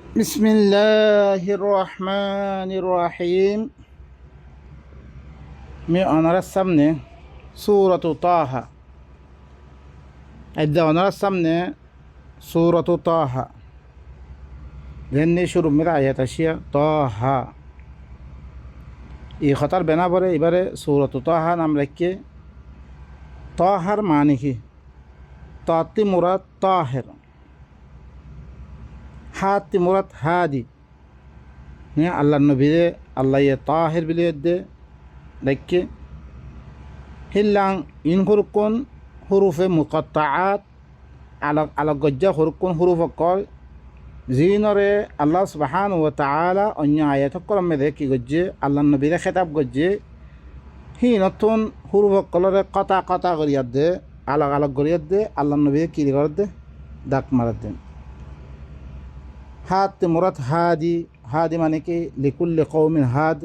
بسم الله الرحمن الرحيم من أنا رسمنا سورة طه إذا أنا رسمنا سورة طه ذني شروع من آيات أشياء طه এই খতার বেনা পরে এবারে সূরাত তাহা নাম রেখে তাহার মানে কি তাতি মুরাদ তাহের হাতি মুরাদ হাদি হ্যাঁ আল্লাহ নবীরে আল্লাহ তাহের বিলে দে রেখে হিল্লাং ইন হুরকুন হুরুফে মুকাত্তাআত আলাগ আলাগ গজ্জা হুরকুন হুরুফ কল জিনরে আল্লাহ সুবহানাহু ওয়া তাআলা অন্য আয়াত কলমে দেখি গজ্জে আল্লাহ নবীরে খেতাব গজ্জে হি নতুন হুরুফ কলরে কথা কথা করিয়া দে আলাগ আলাগ করিয়া দে আল্লাহ নবীরে কি করে দে ডাক মারা দেন হাত মুরাদ হাদি হাদি মানে কি লিকুল্লি কওমিন হাদ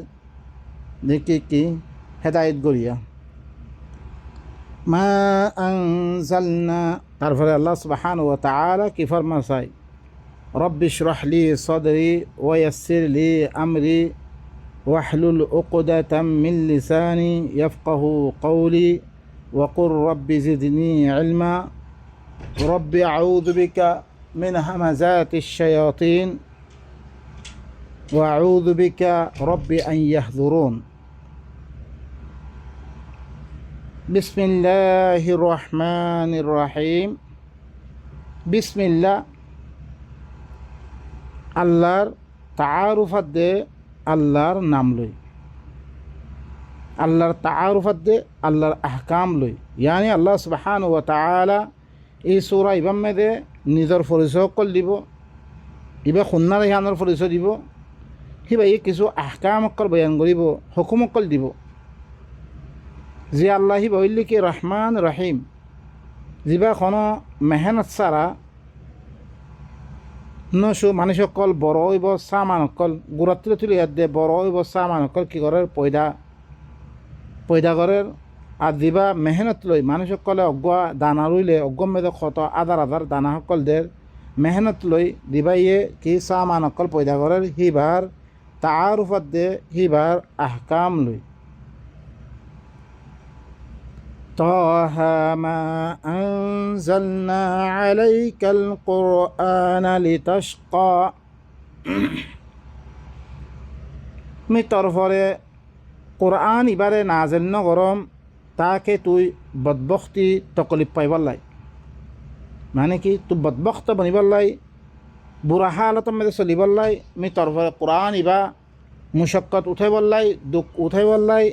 দেখি কি হেদায়েত গরিয়া মা আনজালনা তারপরে আল্লাহ সুবহানাহু ওয়া তাআলা কি ফরমায় رب اشرح لي صدري ويسر لي أمري واحلل عقدة من لساني يفقه قولي وقل رب زدني علما رب أعوذ بك من همزات الشياطين وأعوذ بك رب أن يحضرون بسم الله الرحمن الرحيم بسم الله আল্লাহর তাআরুফাত দে আল্লাহর নাম লই আল্লাহর তাআরুফাত দে আল্লাহর আহকাম লই ইয়ানি আল্লাহ সুবহানাহু ওয়া তাআলা এই সূরা ইবাম দে নিজর পরিচয় কল দিব ইবা খুন্নার ইহানোর পরিচয় দিব হিবা এই কিছু আহকাম কল বয়ান করিব হুকুম কল দিব যে আল্লাহ হিবা হইলি কি রহমান রহিম যিবা কোনো মেহনত সারা নশো মানুষ অকল বড় হইব সামান অকল গুড়াত তুলে তুলে ইয়াত দে বড় হইব সামান অকল কি করে পয়দা করে আর দিবা মেহনত লই মানুষ সকলে অগুয়া দানা রইলে অগম মেদ ক্ষত আধার আধার দানা সকল দের মেহনত লই দিবা ইয়ে কি সামান অকল পয়দা করে হিবার তাআরুফাত দে হিবার আহকাম লই طه ما أنزلنا عليك القرآن لتشقى মি তরফরে কোরআন ইবারে নাজেল নগরম তাকে তুই বদবখতি তকলিফ পাইবার লাই মানে কি তুই বদবখত বনিবার লাই বুড়া হালত মেদে চলিবার লাই মি তরফরে কোরআন ইবা মুশক্কত উঠাইবার লাই দুঃখ উঠাইবার লাই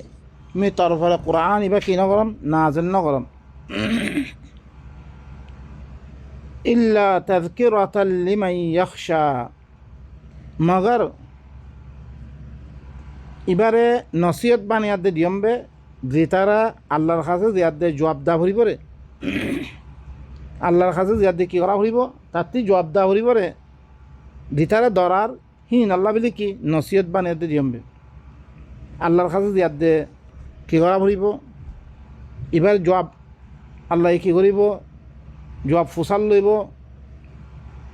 মি তরফরে কোরআন ইবা কি নগরম নাজেল নগরম ইল্লা তাযকিরাতাল লিমান ইয়াখশা মগর ইবারে নসিহত বানিয়াত দে দিয়মবে যে তারা আল্লাহর কাছে জিয়াদ দে জবাব দা ভরি পরে আল্লাহর কাছে জিয়াদ দে কি করা ভরিব তাতে জবাব দা ভরি পরে যে তারা দরার হিন আল্লাহ বলি কি নসিহত বানিয়াত দে দিয়মবে আল্লাহর কাছে জিয়াদ দে কি করা ভরিব এবার জবাব আল্লাহ কি করিব জবাব ফুসাল লইব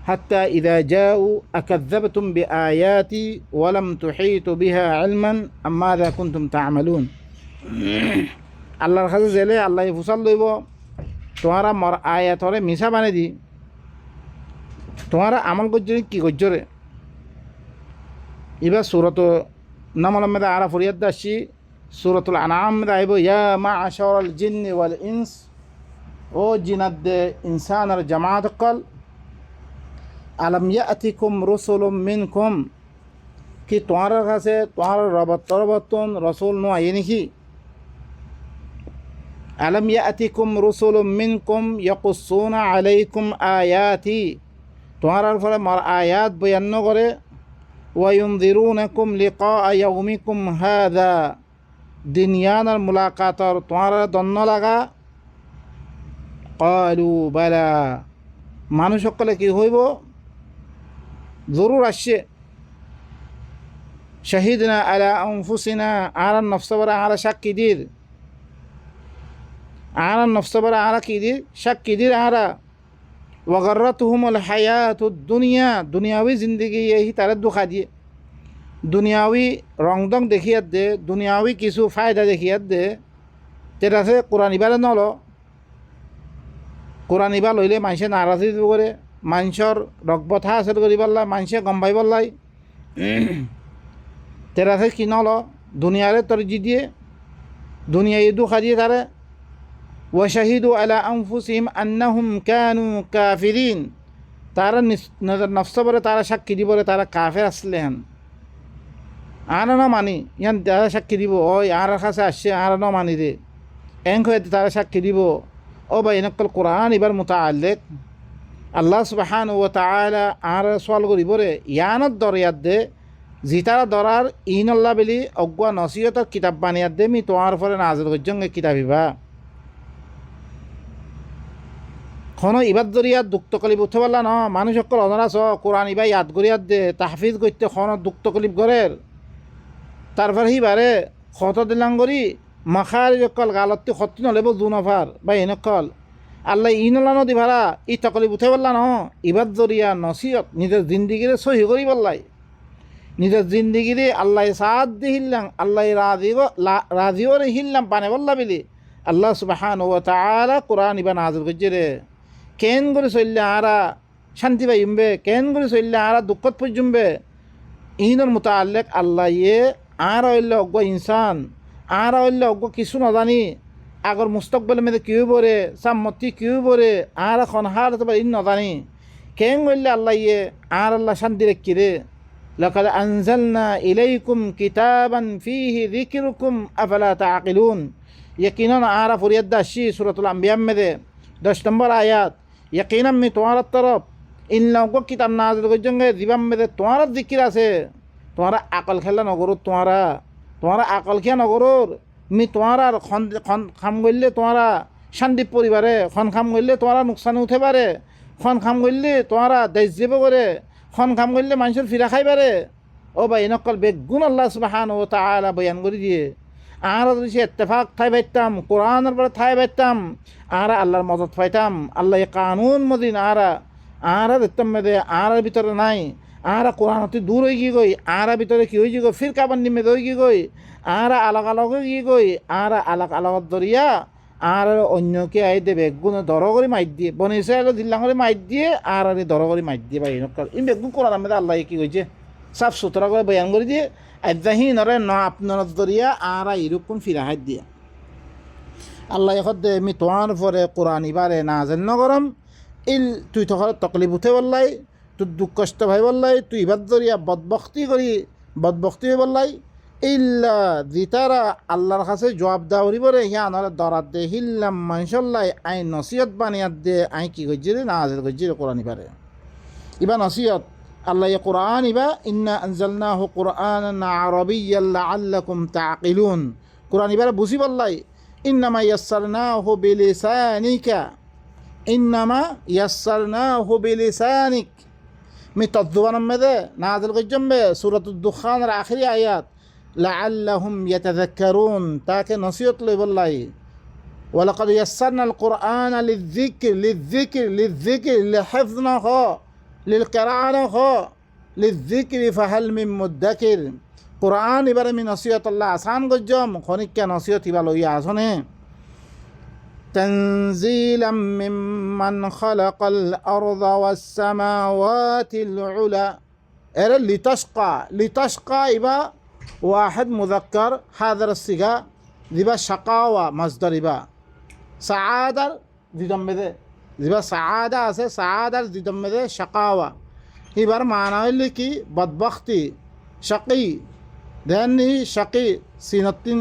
হাত্তা ইদা জাউ আকাযযাবতুম বিআয়াতি ওয়া লাম তুহীতু বিহা ইলমান আম্মাযা কুনতুম তা'মালুন আল্লাহর কাছে জেলে আল্লাহ ফুসাল লইব তোমারা মর আয়াতরে মিছা বানাই দি তোমারা আমল করছরে কি করছরে এবার সূরাত নামল মেদা আরা ফরিয়াদ দাসি সূরাতুল আনআম মেদা আইব ইয়া মা'শারাল জিন্নি ওয়াল ইনস ও জিনাত দে ইনসানের জামাত কল আলম ইয়াতিকুম রসুলুম মিনকুম কি তোমার কাছে তোমার তরবতন রসুল নো আইয়ে নাকি আলম ইয়াতিকুম রসুলুম মিনকুম ইয়াকুসুনা আলাইকুম আয়াতি তোমার ফলে মার আয়াত বয়ান করে ওয়ায়ুনযিরুনাকুম লিকা ইয়াউমিকুম হাযা দুনিয়ার মুলাকাতর তোমার দন্ন লাগা ক্বালু বালা মানুষ সকলে কি হইব জরুর আসছে শাহিদনা আলা আনফুসিনা আরা নফসবরা আরা সাক্ষীদির আরা নফসবরা আরা কিদির সাক্ষীদির আরা ওয়াগাররাতুহুমুল হায়াতুদ দুনিয়া, দুনিয়াবি জিন্দগি এই তারা দুখা দিয়ে, দুনিয়াবি রংদং দেখিয়াত দে, দুনিয়াবি কিছু ফায়দা দেখিয়াত দে, তেরা সে কোরআন ইবারে নল। কোরআন ইবা লইলে মানুষে নারাজি করে, মানুষের রগবত হাসিল করি পারলাই, মানুষে গম পাই পারলাই। তেরা সে কি নল দুনিয়ারে তরজি দিয়ে, দুনিয়া এই দুখা দিয়ে তারে। ওয়াশাহিদু আলা আনফুসিহিম আন্নাহুম কানু কাফিরিন, তারা নফস বলে তারা সাক্ষী দিব তারা কাফের আসলে হেন। আর ন মানি ইয়ান তারা সাক্ষী দিব, ওই আর কাছে আসছে আর ন মানি রে এং হয়ে তারা সাক্ষী দিব। ও বা এনেকল কোরআন এবার মুতাআল্লিক আল্লাহ সুবহানাহু ওয়া তাআলা আর সোয়াল করিব রে ইয়ানত দরিয়াত দে, জিতারা দরার ইন আল্লাহ বলি অজ্ঞা নসিহতর কিতাব বানিয়াত দে, মি তোমার পরে নাজিল করজঙ্গে কিতাবিবা। কোনো ইবাদ দরিয়াত দুক্ত কলিপ উঠতে পারলা ন, মানুষ সকল অনারাস কোরআন ইবা ইয়াদ করিয়াত দে, তাহফিজ করতে খন দুক্ত কলিপ গড়ের। তারপর হিবারে খত দিলাং করি মাখার যকল গালত্তি খত্তি নলেব দু নফার বা এনেকল আল্লাহ ইনলানো দি ভাড়া ই তকলিপ উঠে পারলা ন। ইবাদ দরিয়া নসিহত নিজের জিন্দিগিরে সহি করি পারলাই, নিজের জিন্দিগিরে আল্লাহ সাদ দি হিল্লাম, আল্লাহ রাজিও রে হিল্লাম পানে বললা বিলি আল্লাহ সুবহানাহু ওয়া তাআলা কোরআন ইবা নাজিল করছে রে। কেন করে চললে আরা শান্তি পাইমবে, কেন করে চললে আরা দুঃখত পর্যম্বে, ইনর মুতাআল্লিক আল্লাহ ইয়ে আর হইলে অজ্ঞ ইনসান, আর হইলে অজ্ঞ কিছু নজানি আগর মুস্তকবেলের মেয়েদের কিউ বরে সাম্মতি কিউ বরে আর এখন হার তোমার ইন নজানি। কেন বললে আল্লাহ ইয়ে আর আল্লাহ শান্তি রেখি রে। লাকাদ আনজালনা ইলাইকুম কিতাবান ফীহি যিকরুকুম আফালা তাআকিলুন, यकीनन आरा फरियाद दाशी सूरतुल अंबिया में दे 10 नंबर आयत। यकीनन मैं तुम्हारा तरफ इन लोगों को किताब नाज़िल करेंगे जीवन में दे तुम्हारा जिक्र से, तुम्हारा अकल खेला नगरो, तुम्हारा अकल क्या नगरो, मैं तुम्हारा खाम गले तुम्हारा शांति परिवारे खन खाम गले तुम्हारा नुकसान उठे बारे, खन खाम गले तुम्हारा देश जीव करे, खन खाम गले मानसुर फिरा खाई बारे। ओ भाई नकल बेगुन अल्लाह सुब्हानाहु व तआला बयान कर दिए। আর সে ইত্তেফাক ঠাই পাইতাম, কোরআনের পরে ঠাই পাইতাম, আর আল্লাহর মদত পাইতাম, আল্লাহ কানুন মদিন আর দেখতাম মেদে আর ভিতরে নাই, আর কোরআন অতি দূর হয়ে গিয়ে গই, আর ভিতরে কি হয়ে গিয়ে ফির কাবান্নি মেদে হয়ে গিয়ে গই, আর আলাগ আলাগ হয়ে গিয়ে গই, আর আলাগ আলাগত দরিয়া আর অন্যকে আই দেবে বেগুন দর করে মাইর দিয়ে বনে ইসরায়েল দিল্লা করে মাইর দিয়ে আর দর করে মাইর দিয়ে বা এনেকাল ইন বেগুন কোরআন মেদে আল্লাহ কি হয়েছে সাফ সুতরা করে বয়ান করে দিয়ে আদাহি নরে ন আপনার দরিয়া আর এরকম ফিরাহাত দিয়া আল্লাহ এখন দে আমি তোমার পরে কোরআন ইবারে না জান্ন গরম ইল তুই তখন তকলিফ উঠে বললাই, তুই দুঃখ কষ্ট ভাই বললাই, তুই ইবাদ দরিয়া বদবক্তি হয়ে বললাই। ইল্লা জিতারা আল্লাহর কাছে জবাব দাওরি বলে হিয়া নরে দরাত দে হিল্লাম মানসল্লাই আই নসিহত বানিয়াত দে আই কি করছি রে না হাজির করছি রে কোরআন ইবারে ইবা নসিহত আল্লাহ কোরআন ইবা ইন্না আনজালনাহু কুরআনান আরাবিয়্যান লাআল্লাকুম তাআকিলুন। কোরআন ইবারে বুঝি বললাই ইন্নামা ইয়াসসারনাহু বিলিসানিক মি তদ্দুবান মেদে নাযিল করজম্বে সূরাতুদ দুখানের আখিরি আয়াত লাআল্লাহুম ইয়াতাযাক্কারুন তাকে নসিহত লই বললাই। ওয়ালাকাদ ইয়াসসারনাল কুরআনা লিযযিকরি লিহিফযিহি লিলকিরাআতি লিযযিকরি ফাহাল মিন মুদ্দাকির। কোরআন এবারে আমি নসিহত আল্লাহ আসান গজ্জম খনিকা নসিহত ইবা লইয়া আসনে। তানজিলাম মিম্মান খালাকাল আরদা ওয়াস সামাওয়াতিল উলা। এর লিতাশকা ইবা ওয়াহিদ মুযাক্কার হাদার সিগা দিবা শাকাওয়া মাসদার ইবা সাআদার দিদম্মেদে দিবা সাআদা আছে সাআদার দিদম্মেদে শাকাওয়া এবার মানা হইলে কি বদবখতি শাকি ذهني شقي سينتين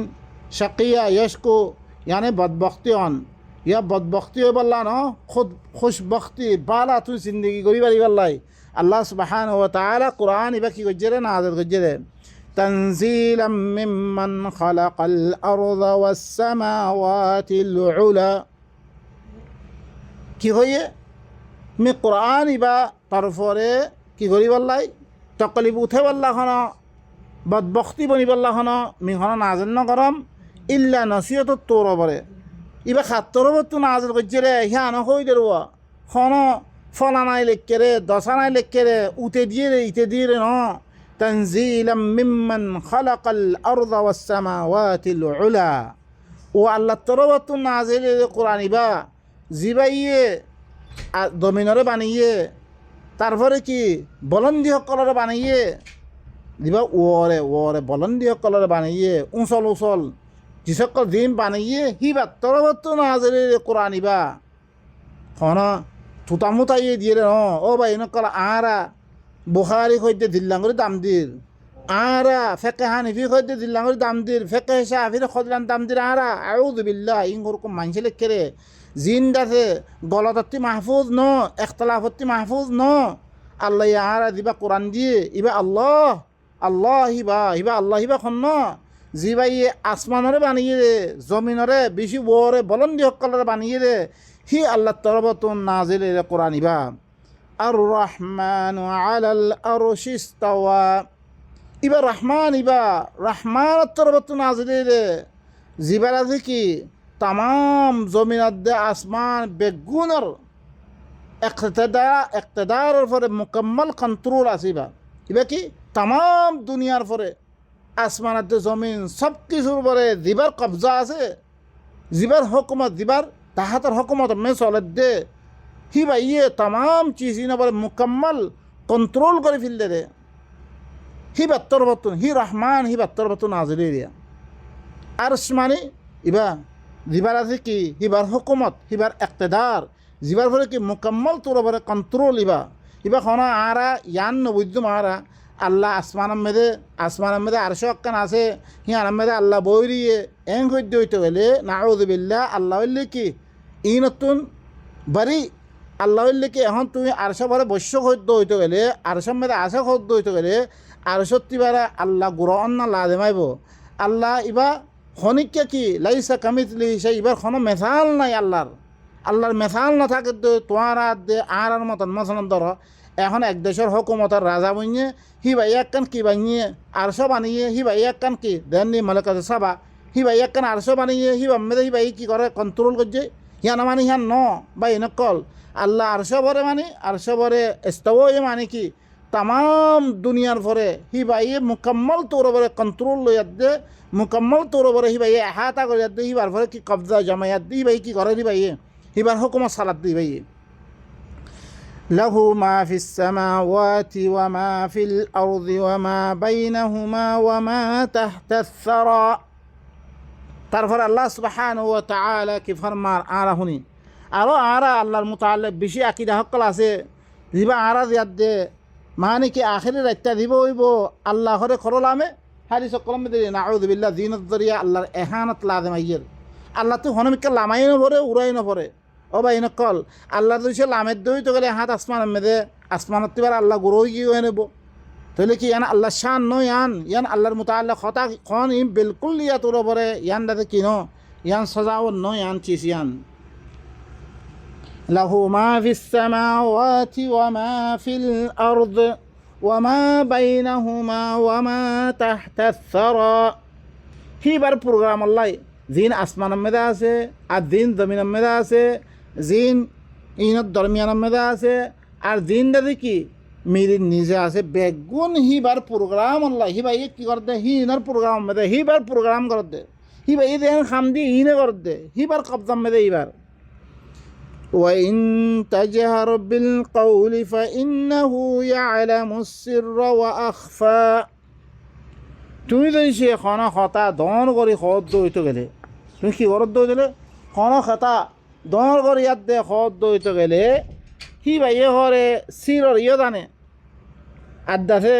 شقية يشكو يعني بدبختي عن يا بدبختي بالله نا خود خوشبختی بالا تو زندگی گوری بری والله الله سبحانه وتعالى قرآن بکی گجره نازل گجره تنزيلا ممن خلق الأرض والسماوات العلى কি হয়ে মি কোরআন ইবা তারপরে কি করি বললাই তকলিব উঠে বললা হনা বদবখতি বনিবল্লা হন মিহন নাজেন নগরম ইল্লা নসিহত তোর বরে ইবা খাত্তর বতু নাজেল করছে রে হিয়া ন হই দেব খন ফলানাই লেখকে রে দশানাই লেখকে রে উতে দিয়ে রে ইতে দিয়ে রে ন তানজিলাম মিম্মান খালাকাল আরদা ওয়াস সামাওয়াতিল উলা ও আল্লাহ তরবাতু নাজিল কোরআন ইবা জিবাইয়ে দমিনরে বানিয়ে তারপরে কি বলন্দি সকলরে বানিয়ে দিবা ওরে ওরে বলন্দি সকলরে বানিয়ে উঁচল উঁচল যিসকল দিন বানিয়ে হিবা তরবাতু নাজিল কোরআন ইবা হন থুতামুতাইয়ে দিয়ে রে ও ভাই নকল আরা বুখারি খৈদ্যে দিল্লাঙ্গুরি দাম দির আরা ফেকে হানিফি খৈদ্যে দিল্লাঙ্গুরি দাম দির ফেকে শাফির খদলান দাম দির আরা আউযু বিল্লাহ ইনগুরকুম মানসি লেখে জিন্দাতে গলতত্তি মাহফুজ ন এখতলাফত্তি মাহফুজ ন আল্লাহ আরা দিবা কোরআন দিয়ে ইবা আল্লাহ আল্লাহ হিবা হিবা আল্লাহ হিবা খন ন জিবা ইয়ে আসমানরে বানিয়ে রে জমিনরে বেশি বরে বলন্দি সকলরে বানিয়ে রে হি আল্লাহ তরবতুন নাজিল কোরআন ইবা আর রহমান আলাল আরশি ইস্তাওয়া ইবা রহমান ইবা রহমান তরবত নাজিল জিবার আছে কি তাম জমিনাদ্দে আসমান বেগুনর ইকতদার পরে মুকম্মল কন্ট্রোল আছে ইবা কি তাম দুনিয়ার পরে আসমানাদ্দে জমিন সব কিছুর পরে জিবার কবজা আছে জিবার হুকুমত জিবার তাহাতর হুকুমত মে চলে দে হি বা ইয়ে তাম চিজ ইনবার মুকম্মল কন্ট্রোল করে ফেললে রে হি বাত্তর বতুন হি রহমান হি বাত্তর বতুন নাজিল দিয়া আরশ মানে ইবা জিবার আছে কি হিবার হুকুমত হিবার ইকতদার জিবার ফলে কি মুকম্মল তোর বরে কন্ট্রোল ইবা ইবা খনা আরা ইয়ান নবুদ্দুম আরা আল্লাহ আসমানের মেদে আরশ অক্কান আছে হিয়ার মেদে আল্লাহ বইরিয়ে এং হইতে হইতে গেলে নাউযু বিল্লাহ আল্লাহ হইলে কি ই নতুন বাড়ি আল্লাহ হইলে কি এখন তুমি আরশ ভরে বৈশ্য হইতে হইতে গেলে আরশের মেদে আশা হইতে হইতে গেলে আরশত্তি বারে আল্লাহ গুরন না লাদেমাইব আল্লাহ ইবা খনিককে কি লাইসা কামিতলি সে ইবার কোনো মেথাল নাই আল্লাহর মেথাল না থাকে তোমার দে আর মতন মতন ধর এখন এক দেশের হুকুমতের রাজা বনিয়ে হি ভাই একখান কি বানিয়ে আরশ বানিয়ে হি ভাই একখান কি দেননি মালিকাতে সাবা হি ভাই একখান আরশ বানিয়ে হি বাম্মেদে হি ভাই কি করে কন্ট্রোল করছে হিয়ান মানে হিয়ান ন বা নকল আল্লাহ আরশ ভরে মানে আরশ ভরে এস্তাও মানে কি তাম দুনিয়ার ভরে হি ভাই মুকম্মল তোর ভরে কন্ট্রোল লইয়াত দে মুকম্মল তোর ভরে হি ভাই এহাতা করিয়াত দে হিবার ভরে কি কবজা জমায়াত দি ভাই কি করে হি ভাই হিবার হুকুমত সালাত দি ভাই له ما في السماوات وما في الأرض وما بينهما وما تحت الثرى তারপর আল্লাহ সুবহানাহু ওয়া তাআলা কি ফরমার আরা হুনি আরো আরা আল্লাহর মুতাআল্লিক বেশি আকীদা হকল আছে দিবা আরা দিয়াত দে মানে কি আখিরি রাইতা দিব হইব আল্লাহ করে করলামে হাদিস কলম দে নাউযু বিল্লাহ দিনত দরিয়া আল্লাহর ইহানাত লাযিম আইয়ের আল্লাহ তো হনমিকে লামাই না পড়ে উড়াই না পড়ে ও ভাই নকল আল্লাহ দুইছে লামের দই তো গেলে হাত আসমানের মেদে আসমানত তিবার আল্লাহ গুরোই গিয়ে নেব তাহলে কি ইয়ান আল্লাহ শান ন ইয়ান আল্লাহর মুতাআল্লিক কথা খন ইম বিলকুল ইয়া তোর পরে ইয়ান দাতে কিনো ইয়ান সজাও ন ইয়ান চিস ইয়ান লাহু মা ফিস সামাওয়াতি ওয়া মা ফিল আরদ ওয়া মা বাইনাহুমা ওয়া মা তাহতাস সারা হিবার প্রোগ্রাম আল্লাহ দিন আসমানের মেদে আছে আর দিন জমিনের মেদে আছে জিন ইনত দরমিয়ানের মেদে আছে আর দিন দাদি কি মিরির নিজে আছে বেগুন হিবার প্রোগ্রাম আল্লাহ হি ভাই কি করতে হি ইনার প্রোগ্রাম মেদে হিবার প্রোগ্রাম করতে হি ভাই দেন খাম দি ইনে করতে হিবার কবজাম মেদে হিবার وإن تجهر بالقول فإنه يعلم السر وأخفى তুমি যদি সে খনা খতা দন কৰি খদ দইতে গেলে তুমি কি ঘৰত দই দিলে খনা খতা দন কৰি ইয়াত দে খদ দইতে গেলে সি ভাইয়ে ঘৰে চিৰৰ ইয়ে জানে আদাছে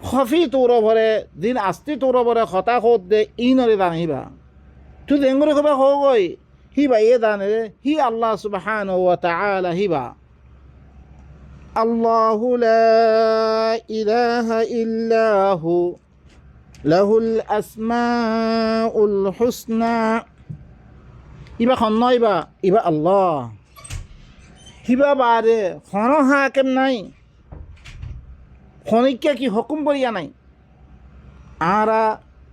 খফি তোৰ ভৰে দিন আস্তি তোৰ ভৰে খতা খদ দে ই নৰে জানে হিবা তুই ডেংগুৰি খবা খগৈ হি ভাইয়ে জানে হি আল্লাহ সুবহানাহু ওয়া তাআলা হিবা আল্লাহু লা ইলাহা ইল্লাহু লাহুল আসমাউল হুসনা ইবা খন ইবা আল্লাহ হিবা বারে খন হাকিম নাই খনিকা কি হুকুম করিয়া নাই আরা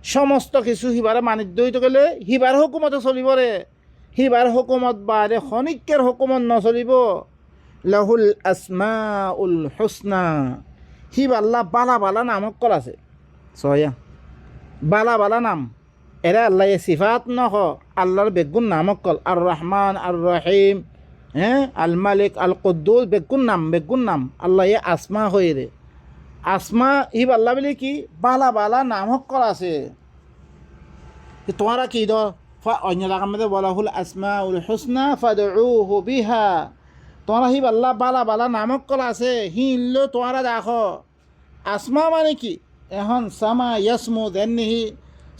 সমস্ত কিছু হিবারে মানিত দইতে গেলে হিবার হুকুমতে চলিব রে হিবার হুকুমত বারে খনিকের হুকুমত নচলিব লাহুল আসমাউল হুসনা। হিব আল্লাহ বালা বালা নামক কল আছে সয়া বালা বালা নাম এরা আল্লাহ সিফাত নহ আল্লাহর বেগুন নামক কল আর রহমান আর রহিম হ্যাঁ আল মালিক আল কুদ্দুস বেগুন নাম আল্লাহ আসমা হয়ে রে আসমা হিব আল্লাহ বলে কি বালা বালা নামক কল আছে তোমারা কি অন্য জায়গার মধ্যে বলা হল আসমাউল হুসনা ফাদউহু বিহা। তোমরা হিব আল্লাহ বালা বালা নামক কল আছে হিনলো তোমরা দেখো আসমা মানে কি এখন সামা ইয়াসমু দেনহি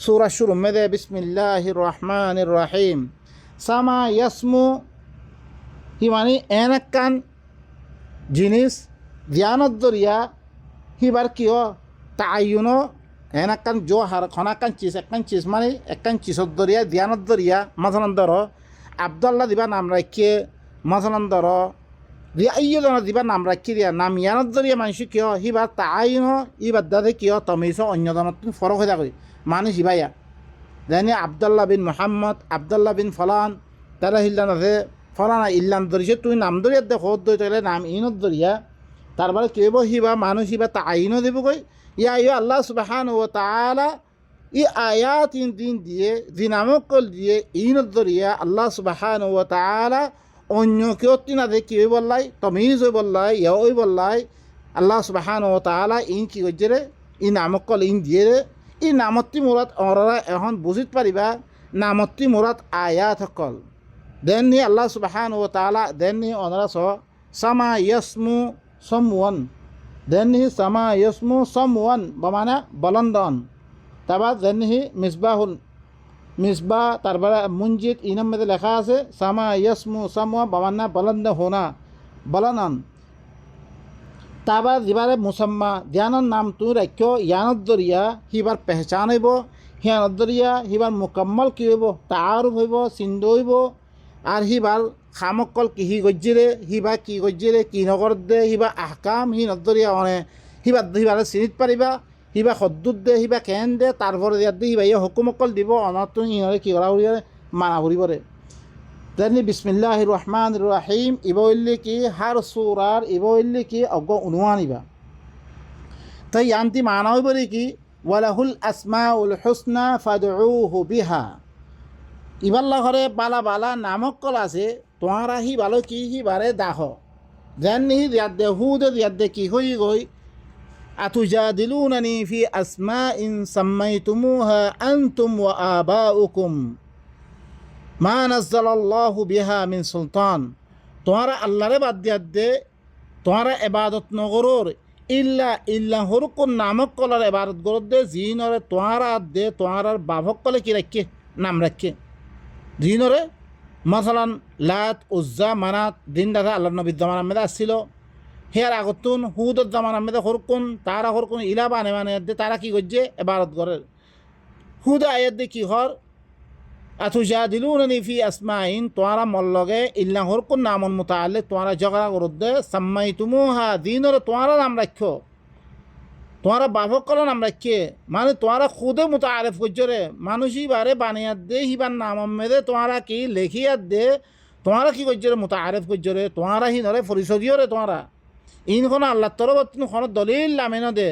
সূরা শুরু মেদে বিসমিল্লাহির রহমানির রহিম সামা ইয়াসমু হি মানে এনাকান জিনিস জ্ঞানত দরিয়া হিবার কিয় তাআয়ুনো এনাকান জো হার খনাকান চিজ মানে একখান চিজত দরিয়া জ্ঞানত দরিয়া মাসালান ধর আব্দুল্লাহ দিবা নাম রাখিয়ে মাসালান ধর রিয়াইজনের দিবা নাম রাখি দিয়া নাম ইয়ানত দরিয়া মানুষ কিয় হিবার তাআয়ুনো ইবার দাদে কিয় তমিস অন্যজনত ফরক হয়ে থাকি মানুষ হিবাইয়া যেনে আব্দুল্লাহ বিন মোহাম্মদ আব্দুল্লাহ বিন ফলান তারা হিল্লান আছে ফলানা ইল্লান ধরিছে তুই নাম দরিয়া দে খোদ দই তাহলে নাম ইনত দরিয়া তারপরে কি হইব হিবা মানুষ হিবা তাআয়ুনো দিব কই ইয়া ইয়া আল্লাহ সুবহানাহু ওয়া তাআলা ই আয়াত দিন দিয়ে দিনামকল দিয়ে ইনত দরিয়া আল্লাহ সুবহানাহু ওয়া তাআলা অন্য কেউ না দে কি হই বললাই তমিজ হই বললাই ইয়া ওই বললাই আল্লাহ সুবহানাহু ওয়া তাআলা ইন কি করছে রে ই নামকল ইন দিয়ে রে ই নামতি মুরাদ অরা এখন বুঝিত পারিবা নামতি মুরাদ আয়াত সকল দেননি আল্লাহ সুবহানাহু ওয়া তাআলা দেননি অনরা সামা ইয়াসমু সামওয়ান দেননি সামা ইয়াসমু সামওয়ান বমানা বলন্দন তারপর দেননি মিসবাহ তারপরে মুঞ্জিত ইনাম মধ্যে লেখা আছে সামা ইয়াসমু সামওয়া বমানা বলন্দ হোনা বলনান তারপর দিবারে মুসাম্মা ধ্যানের নাম তুই রাখ্য ইয়ানত দরিয়া হিবার পেহচান হইব হিয়ানত দরিয়া হিবার মুকাম্মল কি হইব তাআরুফ হইব চিন্দ হইব আর হিবার খামকল কি গজ্জিরে হিবা কি গজ্জিরে কি নগর দে হিবা আহকাম হি নদরিয়া মানে হিবারে চিনিত পারিবা হিবা সদ্দুত দে হিবা কেন দে তারপরে দিয়াত দে হিবা ইয়ে হুকুমকল দিব অনাতো ইহরে কি করা উড়িয়ারে মানা ঘুরিবরে তেমনি বিসমিল্লাহির রহমানির রহিম ইবইল্লি কি হার সুরার ইবইল্লি কি অজ্ঞ উনওয়ান ইবা তাই ইয়ান্তি মানা হইবরে কি ওয়ালাহুল আসমাউল হুসনা ফাদউহু বিহা ইবাল্লা ঘরে বালা বালা নামক কল আছে তোমারা হি ভালো কি হি বারে দাহ যেন হি দিয়াত দে হুদ দিয়াত দে কি হই গই আতুজাদিলুনানি ফি আসমাইন সাম্মাইতুমুহা আনতুম ওয়া আবাউকুম মা নাজ্জালাল্লাহু বিহা মিন সুলতান। তোমারা আল্লাহরে বাদ দিয়াত দে তোমারা ইবাদত নগরর ইল্লা হরকুন নামক কলার ইবাদত গরদ দে জিনরে তোমারা দে তোমার বাভক কলে কি রাখে নাম রাখে জিনরে মাসালান লাত উজ্জা মানাত দিন দাদা আল্লাহ নবীর জামানার মধ্যে আসছিল হেয়ার আগতুন হুদর জামানার মধ্যে হরকুন তারা হরকুন ইলা বানে মানে দে তারা কি করছে ইবাদত করে হুদ আয়াত দে কি হর আতুজাদিলুনানি ফি আসমাইন তোয়ারা মল্লগে ইল্লা হরকুন নামন মুতাআল্লিক তোয়ারা ঝগড়া করদ দে সাম্মাইতুমুহা দিনরে তোয়ারা নাম রাখো তোমারা বাভক কল নাম রাখে মানে তোমারা খুদে মুতাআরিফ করছো রে মানুষই বারে বানিয়াত দে হিবার নাম মেদে তোমারা কি লেখিয়াত দে তোমারা কি করছো রে মুতাআরিফ করছো রে তোমারা হি নরে পরিচয় রে তোমারা ইনখন আল্লাহ তরফ খন দলিল লামেন দে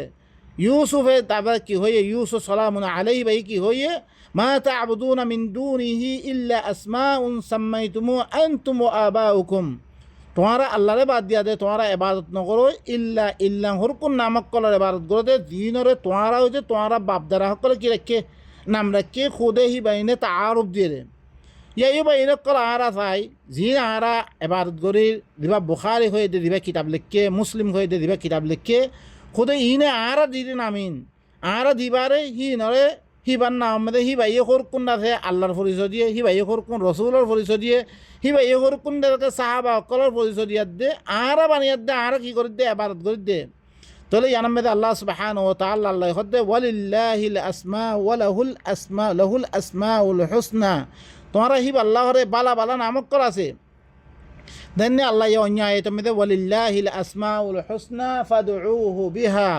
ইউসুফে তারপরে কি হয়ে ইউসুফ সালামুন আলাইহি ভাই কি হয়ে মা তা'বুদুনা মিন দুনিহি ইল্লা আসমাউন সাম্মাইতুমু আনতুম ওয়া আবাউকুম তোমারা আল্লাহরে বাদ দিয়া দে তোমারা ইবাদত নকরো ইল্লা হরকুন নামক কলার ইবাদত করো দে দিনরে তোমারা হইতে তোমারা বাপদারা সকলে কি রাখে নাম রাখে খুদে হি বাইনে তাআরুফ দিয়ে দে ইয়ে বাইনে কল আরা চাই জিন আরা ইবাদত করি দিবা বুখারি হয়ে দে দিবা কিতাব লিখে মুসলিম হয়ে দে দিবা কিতাব লিখে খুদে ইনে আরা দিদি নামিন আরা দিবারে হি নরে হিবার নাম মধ্যে হি বাইয়ে হরকুন আছে আল্লাহর পরিচয় দিয়ে হি বাইয়ে হরকুন রসুলের পরিচয় দিয়ে হি বাইয়ে হরকুন দেরকে সাহাবা অকলের পরিচয় দিয়াত দে আরা বানিয়াত দে আরা কি করে দে ইবাদত করে দে তাহলে ইয়ার মধ্যে আল্লাহ সুবহানাহু ওয়া তাআলা আল্লাহ হদে ওয়ালিল্লাহিল আসমা ওয়া লাহুল আসমাউল হুসনা তোমরা হি আল্লাহরে বালা বালা নামক কল আছে দেন আল্লাহ ইয়া অন্য আয়াতের মধ্যে ওয়ালিল্লাহিল আসমাউল হুসনা ফাদউহু বিহা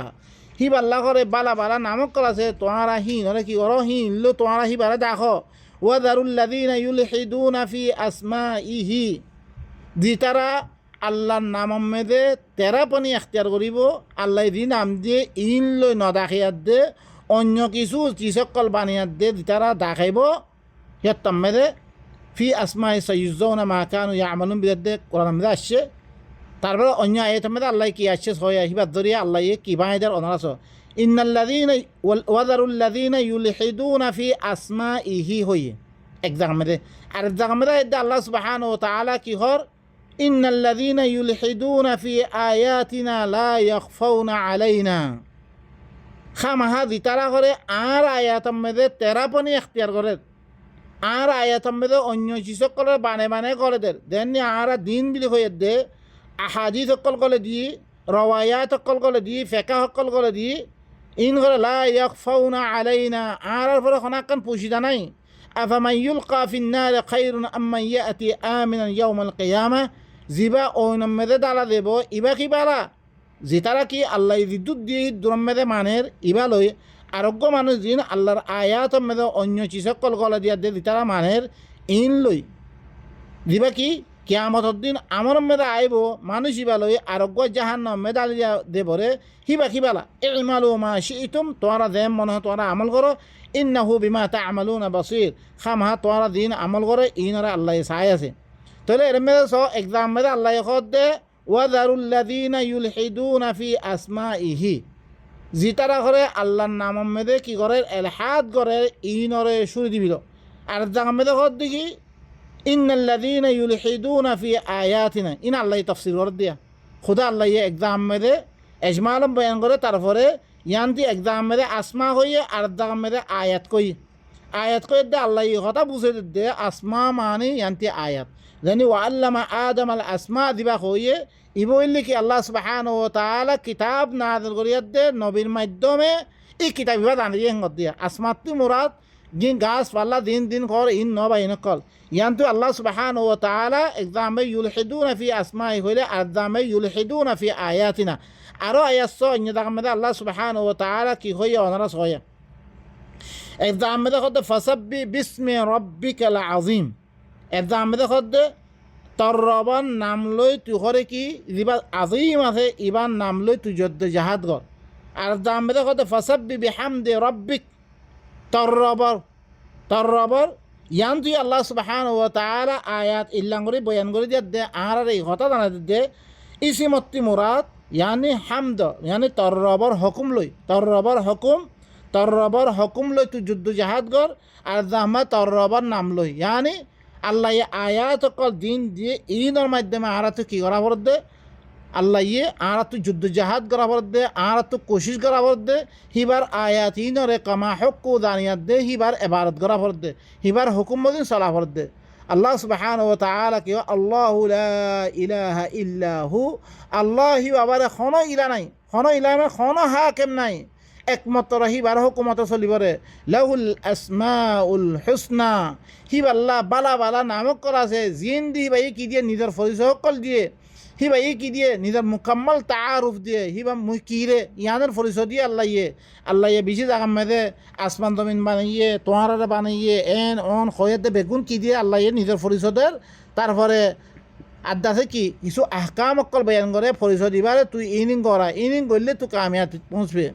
হি আল্লাহ করে বালা বালা নামক কল আছে তোমারা হি নরে কি করো হি ইল্লো তোমারা হি বারে দেখো ওয়াদারুল্লাযীনা ইউলহিদুনা ফি আসমাইহি দি তারা আল্লাহর নাম মেদে তেরা পানি এখতিয়ার করিব আল্লাহ দি নাম দিয়ে ইন লৈ নদাখিয়াত দে অন্য কিছু যিসকল বানিয়াত দে তারা দেখাইব সিহঁত মেদে ফি আসমাই সয়ুজৌনা মাকানু ইয়ামালুন বিদে কোরআন মেদে আসছে তারপরে অন্য আয়াত মেদে আল্লাহ কি আসছে হয় হিবাদ ধরিয়া আল্লাহ কি বানাইদার অনারাস ইন্নাল্লাযীনা ওয়াযারুল্লাযীনা ইউলহিদুনা ফি আসমাইহি হইয়ে এক জায়গা মেদে আর এক জায়গা মেদে আল্লাহ সুবহানাহু ওয়া তাআলা কি হর ইন্নাল্লাযীনা ইউলহিদুনা ফি আয়াতিনা লা ইয়াখফাউনা আলাইনা খামাহা দিতারা করে আর আয়াতম মেদে তেরা পানি এখতিয়ার করে আর আয়াতম মেদে অন্য যিসকলে বানে বানে করে দেননি আর দিন বিলি হয়ে দে আহাদিস সকল করে দি রওয়ায়াত সকল করে দি ফেকা সকল করে দি ইন করে লা ইয়াখফাউনা আলাইনা আর পরে খনাকান পুষিদা নাই আফামান ইউলকা ফিন্নার খায়রুন আম্মান ইয়াতি আমিনান ইয়াউমাল কিয়ামা জিবা ওইনম মেদে দালা দেব ইবা কিবালা যেতারা কি আল্লাহ বিদ্যুৎ দিয়ে দূরম মেদে মানের ইবা লই আরোগ্য মানুষ দিন আল্লাহর আয়াত মেদে অন্য চিসকল গলা দিয়া দে তারা মানের ইন লই দিবা কি কিয়ামতর দিন আমার মেদে আইব মানুষ ইবা লই আরোগ্য জাহান্নাম মেদা দিয়া দেবরে হিবা কিবালা ইমালু মা শিইতুম তোরা দেম মনে হয় তোরা আমল করো ইন্নাহু বিমা তা'মালুনা বাসীর খামহা তোরা দিন আমল করে ইনরা আল্লাহ সায় আছে তাহলে এর মেদে স এক্সাম মেদে আল্লাহ খদ দে ওয়াযারুল্লাযীনা ইউলহিদুনা ফি আসমাইহি জিতারা করে আল্লাহর নাম মেদে কি করে এলহাদ করে ইনরে সুরি দিবিল আর জায়গা মেদে খদ দেখি ইন্নাল্লাযীনা ইউলহিদুনা ফি আয়াতিনা ইন আল্লাহ তাফসীর করে দিয়া খুদা আল্লাহ এক্সাম মেদে এজমালম বয়ান করে তারপরে ইয়ান্তি এক্সাম মেদে আসমা হইয়ে আর জায়গা মেদে আয়াত কই দে আল্লাহ কথা বুঝে দে আসমা মানে ইয়ান্তি আয়াত জানি ওয়াল্লামা আদম আল আসমা দিবা হইয়ে ইবইল্লি কি আল্লাহ সুবহানাহু ওয়া তাআলা কিতাব নাযিল করিয়া দে নবীর মাধ্যমে এই কিতাব ইবা জানিয়ে হঙ্গত দিয়া আসমাতি মুরাদ দিন গাছ পাল্লা দিন দিন কর ইন নবা ইনকল ইয়ান্তু আল্লাহ সুবহানাহু ওয়া তাআলা এক্সামে ইউলহিদুনা ফি আসমাই হইলে আযামে ইউলহিদুনা ফি আয়াতিনা আরো আয়াত সো অন্য জায়গা আল্লাহ সুবহানাহু ওয়া তাআলা কি হইয়া অনারাস হইয়া এক্সামে দেখো ফাসাব্বি বিসমি রাব্বিকাল আযীম এক্সামে দেখো তোর রবার নাম লই তুই করে কি ইবার আজিম আছে ইবার নাম লই তুই যদ্দ জাহাদ কর আর দাম বেদে কত ফাসাব্বি বিহামদি রব্বিক তোর রবার ইয়ান তুই আল্লাহ সুবহানাহু ওয়া তাআলা আয়াত ইল্লাং করে বয়ান করে দিয়ে দে আর এই কথা জানা দে ইসিমত্তি মুরাদ ইয়ানি হামদ ইয়ানি তোর রবার হুকুম লই তুই যুদ্ধ জাহাদ কর আর দামা তোর রবার নাম লই ইয়ানি আল্লাহ আয়াত কল দিন দিয়ে ইনর মাধ্যমে আরা তো কি করা পড়ে দে আল্লাহ আরা তো যুদ্ধ জাহাদ করা পড়ে দে আরা তো কোশিশ করা পড়ে দে হিবার আয়াত ইনরে কামা হক্কু দানিয়াত দে হিবার এবারত করা পড়ে দে হিবার হুকুম মদিন চলা পড়ে দে আল্লাহ সুবহানাহু ওয়া তাআলা কি আল্লাহু লা ইলাহা ইল্লাহু আল্লাহ হিবার কোনো ইলা নাই কোনো ইলা মানে কোনো হাকিম নাই একমাত্র হিবার হুকুমত চলিবরে লাহুল আসমাউল হুসনা হিবাল্লাহ বালা বালা নামক করা আছে জিন দি হিবাই কি দিয়ে নিজের পরিচয় সকল দিয়ে হিবাই কি দিয়ে নিজের মুকাম্মল তাআরুফ দিয়ে হিবা মুকিরে ইয়ানের পরিচয় দিয়ে আল্লাহ বেশি জায়গা মেদে আসমান জমিন বানাইয়ে তোহারে বানাইয়ে এন অন খয়েতে বেগুন কি দিয়ে আল্লাহ নিজের পরিচয়ের তারপরে আদাসে কি কিছু আহকাম অকল বয়ান করে পরিচয় দিবারে তুই ইনিং করলে তুই কামিয়াত পৌঁছবে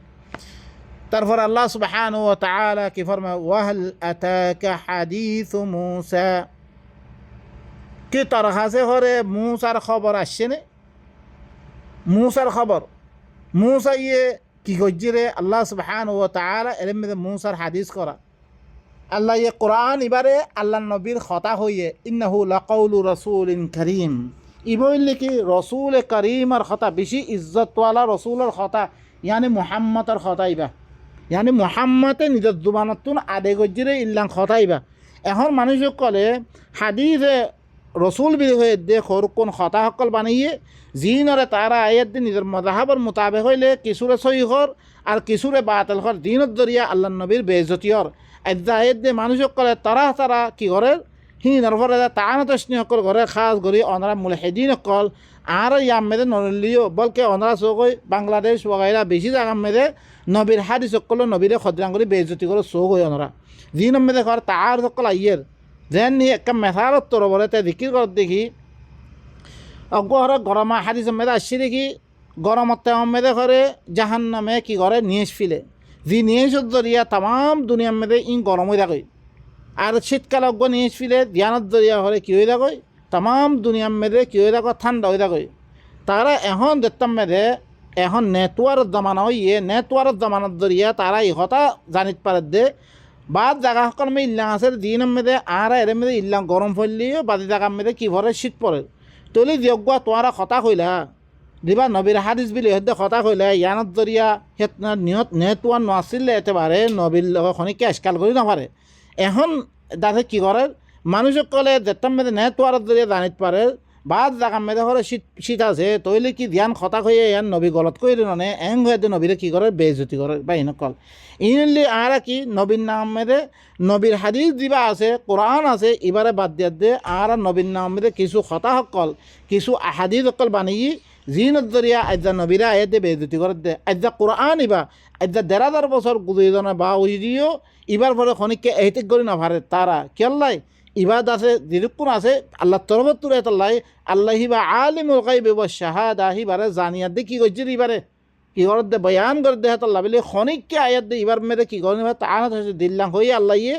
তারপর আল্লাহ সুবহানাহু ওয়া তাআলা কি ফরমায় ওয়াহাল আতাকা হাদিসু মূসা কি তার কাছে হরে মূসার খবর আসছে না মূসার খবর মূসা কি গজ্জিরে আল্লাহ সুবহানাহু ওয়া তাআলা এর মধ্যে মূসার হাদিস করা আল্লাহ কোরআন এবারে আল্লাহ নবীর কথা হইয়ে ইন্নাহু লাকাউলু রাসূলিন কারীম ইবইল্লি কি রাসূল কারীমের কথা বেশি ইজ্জতওয়ালা রাসূলের কথা ইয়ানি মুহাম্মদের কথা ইবা ইয়ানি মুহাম্মদে নিজের জুবানতুন আদে গজ্জিরে ইল্লাং কথা ইবা এখন মানুষ কলে হাদিসে রসুল বিধি হয়ে দে কোন কথা সকল বানিয়ে জিনরে তারা আয়াত দিয়ে নিজের মজাহাবর মোতাবেক হইলে কিছুরে সহিহর আর কিছুরে বাতিল হর দিনত দরিয়া আল্লাহ নবীর বেজতিয়র আয়াত দিয়ে মানুষ সকলে তারা কি করে হিনর ফরে তাহানত সকল করে খাস করি অনরা মুলহিদিন সকল আর ইয়াম মেদে নলিও বলকে অনরা চৌকই বাংলাদেশ ওগাইরা বেশি জায়গা মেদে নবীর হাদিস সকল নবীরে খদ্রাং করে বেজতি করে চৌক হই অনরা জিন মেদে ঘর তাহার সকল আইয়ের যেন নি একটা মেথালত তোর বলে তে দিকির কর দেখি অগহরে গরমা হাদিস মেদে আসছি দেখি গরমতে মেদে করে জাহান্নামে কি করে নিয়েস ফিলে যে নিয়েসর জরিয়া তাম দুনিয়ার মেদে ইন গরম হয়ে থাকে আর শীতকাল অজ্ঞ নিয়েস ফিলে ধ্যানত জরিয়া হলে কী হয়ে থাকে তাম দুনিয়ার মেদে কী হয়ে থাকে ঠান্ডা হয়ে থাকে তারা এখন দেখতাম মেদে এখন নেটওয়ার্ক জামানা হইয়ে নেটওয়ার্ক জামানার জরিয়া তারা ইহতা জানিত পারে দে বাদ জায়গা সকল মে ইল্লাং আছে দিনের মেদে আর এর মেদে ইল্লাং গরম পড়লেও বাদি জায়গার মেদে কী ভরে শীত পড়ে তলি যোগ্য তোমারা কথা কইলা দিবা নবীর হাদিস বিলি হদ্দে কথা কইলা ইয়ানত জরিয়া হেত নিয়ত নেটওয়ার নাছিলে একেবারে নবীর খনিকে আজকাল করি নাপারে এখন তাতে কি করে মানুষক কলে যেতাম মেদে নেটওয়ার জরিয়া জানিত পারে বাদ জায়গা মেদে করে শীত আছে তৈলে কি ধ্যান খতা হয়ে ইয়ান নবী গলত কই নে এং হয়ে নবীরে কি করে বেজতি করে বা ইনকল ইনলি আর কি নবীর নাম মেদে নবীর হাদিস দিবা আছে কোরআন আছে এবারে বাদ দিয়া দে আর নবীর নাম মেদে কিছু খতা সকল কিছু হাদিস সকল বানিয়ে জিনত জরিয়া আজ্জা নবীরা আয়ে দে বেজতি করে দে আজ্জা কোরআন ইবা আজ্জা ১,৫০০ বছর গুজরিজনা বা উইদিও ইবার পরে খনিককে এহতিক করি না ভারে তারা কেল্লাই ইবাদ আছে যেরকম আছে আল্লাহ তরফত তুলে তাল্লাই আল্লাহ হিবা আলিমুল গায়বি ওয়াশ শাহাদা হিবারে জানিয়াত দে কি করছে ইবারে কি করে দে বয়ান করে দে তাল্লাহ বলে খনিককে আয়াত দে ইবার মেরে কি করে তাআনা দিল্লাহ হই আল্লাহ ইয়ে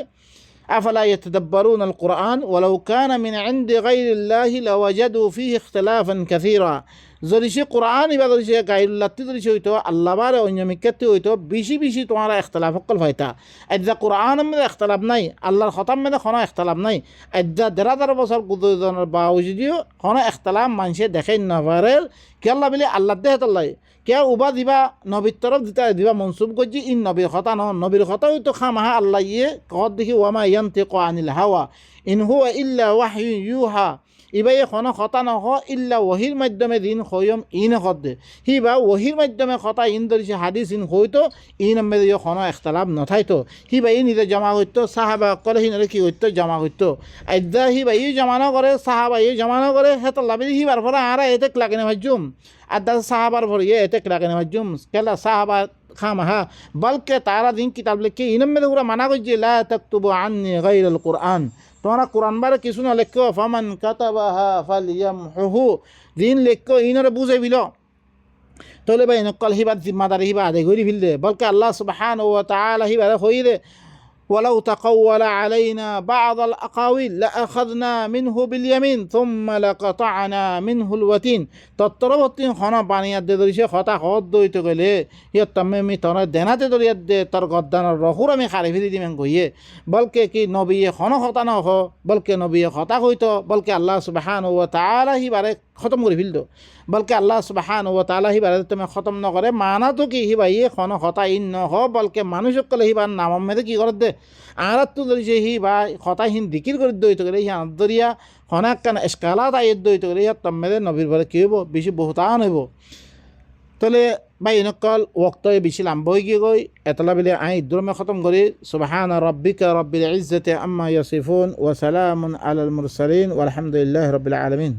আফালা ইয়াতাদাব্বারুনা আল কুরআন ওয়ালাউ কানা মিন ইনদি গায়রিল্লাহি লাওয়াজাদু ফীহি ইখতিলাফান কাসীরা যদি সে কোরআন ইবা যদি সে গায়রুল্লাহতি যদি সে হইতো আল্লাহবারে অন্য মিক্কাতি হইতো বেশি বেশি তোমার ইখতিলাফ সকল হইতা আজ্জা কোরআন মধ্যে ইখতিলাফ নাই আল্লাহর খতাম মধ্যে কোনো ইখতিলাফ নাই আজ্জা ১,৫০০ বছর গুজরানোর বাউজিও কোনো ইখতিলাফ মানুষে দেখাই না পারে কে আল্লাহ বলে আল্লাহ দেহে তাল্লাই কে উবা দিবা নবীর তরফ দিবা মনসুব করছি ইন নবীর কথা ন নবীর কথা হইতো খামাহা আল্লাহ ইয়ে কত দেখি ওয়ামা ইয়ান্তিকু আনিল হাওয়া ইন হুয়া ইল্লা ওয়াহয়ু ইউহা ইবাই কোনো কথা নহ ইল্লা ওহির মাধ্যমে দিন হইম ইন হদে হিবা ওহির মাধ্যমে কথা ইন ধরিছে হাদিস ইন হইতো ইন মেরে কোনো ইখতিলাফ নথাইতো হিবা ই নিজে জমা করতো সাহাবা করে হিনরে কি করতো জমা করতো আজ্জা হিবা ই জমানো করে সাহাবা ই জমানো করে হেত লাভি হিবার পরে আর এতে লাগে না ভাজুম আদা সাহাবার ভরে এতে লাগে না ভাজুম কেলা সাহাবা খামাহা বলকে তারা দিন কিতাব লিখে ইনম মেরে পুরা মানা করছে লা তাকতুবু আন্নি গায়রাল কুরআন তোমরা কোরআন বারে কিছু না লেখো ফামান কাতাবাহা ফালিয়ামহুহু দিন লেখো ইনরে বুঝে বিল তোলে ভাই নকল হিবার জিম্মাদারি হিবা আদায় করে ফেল দে বলকে আল্লাহ সুবহানাহু ওয়া তাআলা হিবারে হই দে ولو تقول علينا بعض الأقاويل لأخذنا منه باليمين ثم لقطعنا منه الوتين তত্তরবর্তী খনা বানিয়ে দে ধরিছে কথা হদ দইতে গেলে ইয়া তমে মি তনা দেনাতে ধরিয়া দে তোর গদ্দানের রহুর আমি খারি ফিরি দিমেন কইয়ে বলকে কি নবী খন হতা না হ বলকে নবী হতা কইতো বলকে আল্লাহ সুবহানাহু ওয়া তাআলা হিবারে খতম করে ফেলতো বলকে আল্লাহ সুবহানাহু ওয়া তাআলা হিবারে তুমি খতম ন করে মানা তো কি হিবা ইয়ে খন হতা ইন ন হ বলকে মানুষ কলে হিবার নাম মেদে কি করে দে আর তো ধরিছে হি বা হতা হিন দিকির করে দইতে গেলে হি আদরিয়া হনাক কান এসকালাত আইত দইতে গেলে ইয়া তমে নবীর বলে কি হইব বেশি বহুতান হইব তাহলে ভাই নকল ওক্ত বেশি লাম্ব হয়ে গিয়ে গই এতলা বেলে আই ইদ্রমে খতম করি সুবহানা রাব্বিকা রাব্বিল ইজ্জাতি আম্মা ইয়াসিফুন ওয়া সালামুন আলাল মুরসালিন ওয়ালহামদুলিল্লাহি রাব্বিল আলামিন।